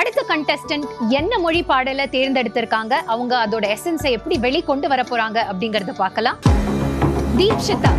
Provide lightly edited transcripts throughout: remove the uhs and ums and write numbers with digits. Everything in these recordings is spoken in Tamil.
அடுத்த கண்டெஸ்டன்ட் என்ன மொழி பாடலை தேர்ந்தெடுத்திருக்காங்க, அவங்க அதோட எசன்ஸை எப்படி வெளிக்கொண்டு வர போறாங்க அப்படிங்கறத பார்க்கலாம். தீக்ஷிதா.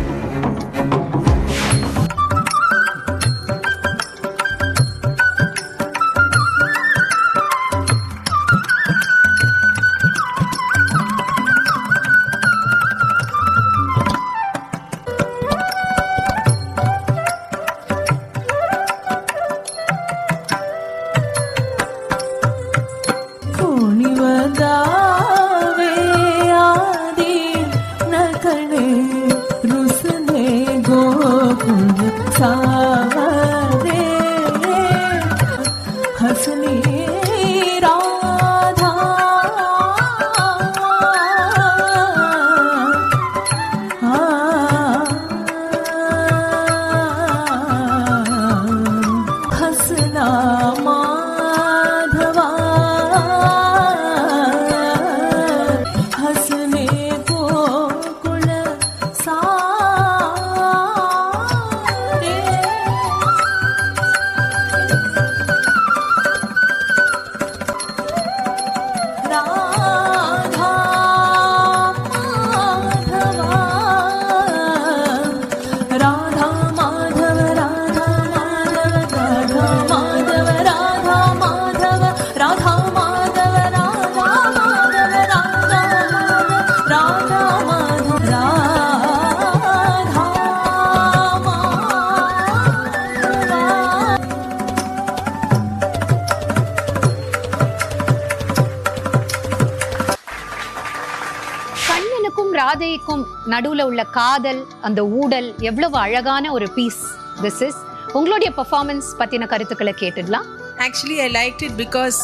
ராதைக்கும் நடுவுல உள்ள காதல், அந்த ஊடல் எவ்வளவு அழகான ஒரு பீஸ் திஸ் இஸ். உங்களுடைய பெர்ஃபார்மன்ஸ் பத்தின கருத்துக்களை கேட்டுடலாம். Actually, I liked it because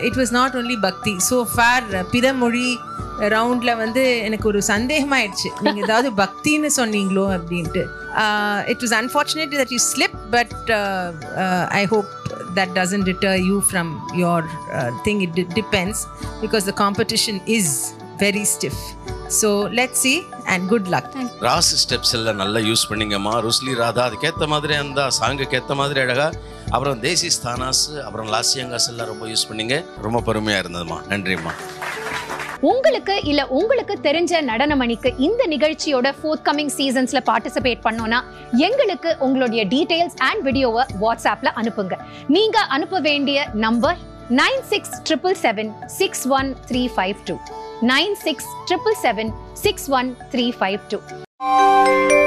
it was not only bhakti. So far, பிறமொழி ரவுண்ட்ல வந்து எனக்கு ஒரு சந்தேகமாயிடுச்சு, நீங்க ஏதாவது பக்தின்னு சொன்னீங்களோ அப்படின்ட்டு. It was unfortunate that you slipped, but I hope that doesn't deter you from your thing. It depends because the competition is very stiff. So let's see and good luck. ராஸ் ஸ்டெப்ஸ் எல்லாம் நல்லா யூஸ் பண்ணீங்கம்மா. ருஸ்லி ராதா அதுக்கேற்ற மாதிரி அந்த சாங்குக்கு ஏற்ற மாதிரி அழகா. அப்புறம் தேசி ஸ்தானாஸ், அப்புறம் லாசியங்காஸ் எல்லாம் ரொம்ப யூஸ் பண்ணீங்க. ரொம்ப பெருமையா இருந்ததுமா. நன்றிம்மா. உங்களுக்கு இல்ல உங்களுக்கு தெரிஞ்ச நடனமணிக்கு இந்த நிகழ்ச்சியோட ஃபோர்த் கமிங் சீசன்ஸ்ல பார்ட்டிசிபேட் பண்ணோம்னா எங்களுக்கு உங்களுடைய டீடைல்ஸ் அண்ட் வீடியோவை வாட்ஸ்அப்ல அனுப்புங்க. நீங்க அனுப்ப வேண்டிய நம்பர் 9677761352 9677761352.